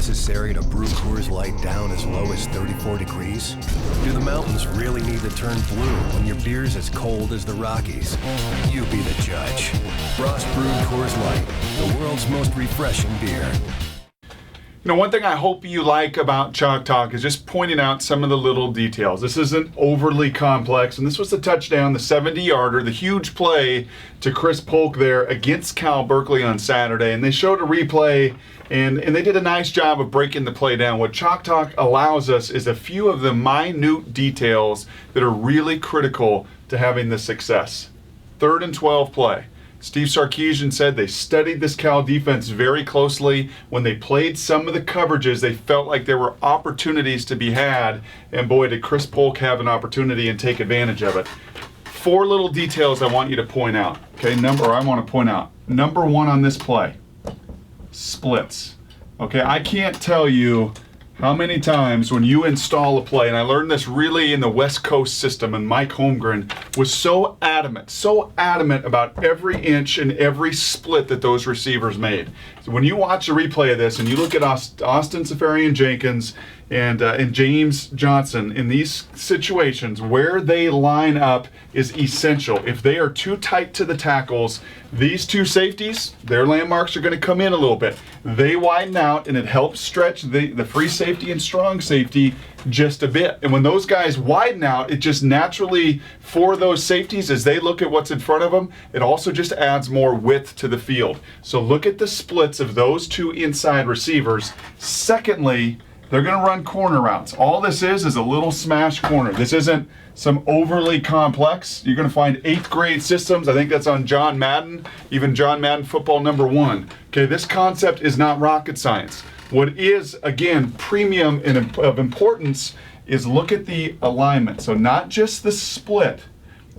necessary to brew Coors Light down as low as 34 degrees? Do the mountains really need to turn blue when your beer's as cold as the Rockies? You be the judge. Frost brewed Coors Light, the world's most refreshing beer. You know, one thing I hope you like about Chalk Talk is just pointing out some of the little details. This isn't overly complex, and this was the touchdown, the 70-yarder, the huge play to Chris Polk there against Cal Berkeley on Saturday, and they showed a replay, and they did a nice job of breaking the play down. What Chalk Talk allows us is a few of the minute details that are really critical to having the success. 3rd and 12 play. Steve Sarkisian said they studied this Cal defense very closely. When they played some of the coverages, they felt like there were opportunities to be had, and boy, did Chris Polk have an opportunity and take advantage of it. 4 little details I want you to point out. Okay, I want to point out. Number 1 on this play, splits. Okay, I can't tell you how many times when you install a play, and I learned this really in the West Coast system, and Mike Holmgren was so adamant about every inch and every split that those receivers made. So when you watch a replay of this and you look at Austin Seferian-Jenkins and James Johnson in these situations, where they line up is essential. If they are too tight to the tackles, these two safeties, their landmarks are going to come in a little bit. They widen out, and it helps stretch the free safety and strong safety just a bit. And when those guys widen out, it just naturally, for those safeties, as they look at what's in front of them, it also just adds more width to the field. So look at the splits of those two inside receivers. Secondly, they're going to run corner routes. All this is a little smash corner. This isn't some overly complex. You're going to find 8th grade systems. I think that's on John Madden, even John Madden football number 1. Okay, this concept is not rocket science. What is, again, premium and of importance is look at the alignment. So not just the split,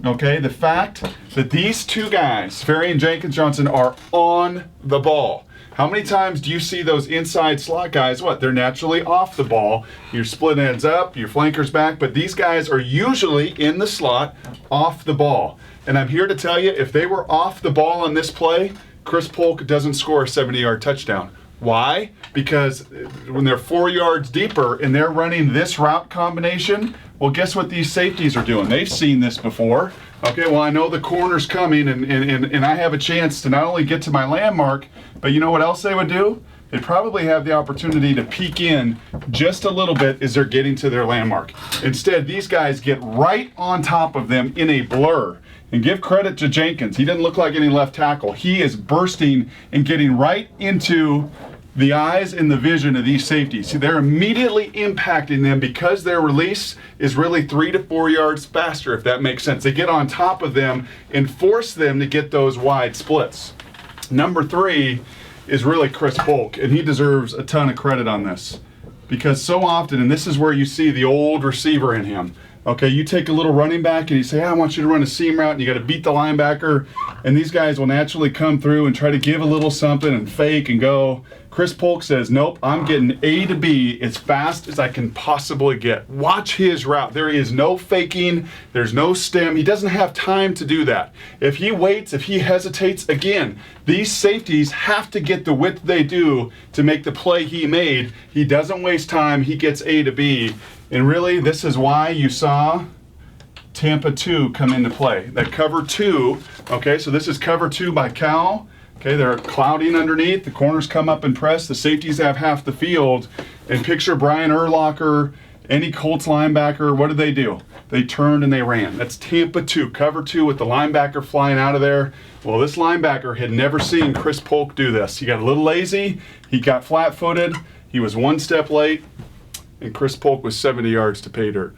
okay? The fact that these two guys, Ferry and Jenkins Johnson, are on the ball. How many times do you see those inside slot guys? They're naturally off the ball. Your split ends up, your flanker's back, but these guys are usually in the slot off the ball. And I'm here to tell you, if they were off the ball on this play, Chris Polk doesn't score a 70-yard touchdown. Why? Because when they're 4 yards deeper and they're running this route combination, well, guess what these safeties are doing? They've seen this before. Okay, well, I know the corner's coming, and I have a chance to not only get to my landmark, but you know what else they would do? They probably have the opportunity to peek in just a little bit as they're getting to their landmark. Instead, these guys get right on top of them in a blur. And give credit to Jenkins. He doesn't look like any left tackle. He is bursting and getting right into the eyes and the vision of these safeties. See, they're immediately impacting them because their release is really 3 to 4 yards faster, if that makes sense. They get on top of them and force them to get those wide splits. Number 3 is really Chris Polk, and he deserves a ton of credit on this. Because so often, and this is where you see the old receiver in him, okay, you take a little running back and you say, I want you to run a seam route, and you got to beat the linebacker, and these guys will naturally come through and try to give a little something and fake and go. Chris Polk says, nope, I'm getting A to B as fast as I can possibly get. Watch his route. There is no faking. There's no stem. He doesn't have time to do that. If he waits, if he hesitates, again, these safeties have to get the width they do to make the play he made. He doesn't waste time. He gets A to B. And really, this is why you saw Tampa 2 come into play. That cover 2, okay, so this is cover 2 by Cal. Okay, they're clouding underneath. The corners come up and press. The safeties have half the field. And picture Brian Urlacher, any Colts linebacker, what did they do? They turned and they ran. That's Tampa 2, cover 2 with the linebacker flying out of there. Well, this linebacker had never seen Chris Polk do this. He got a little lazy. He got flat-footed. He was 1 step late. And Chris Polk was 70 yards to pay dirt.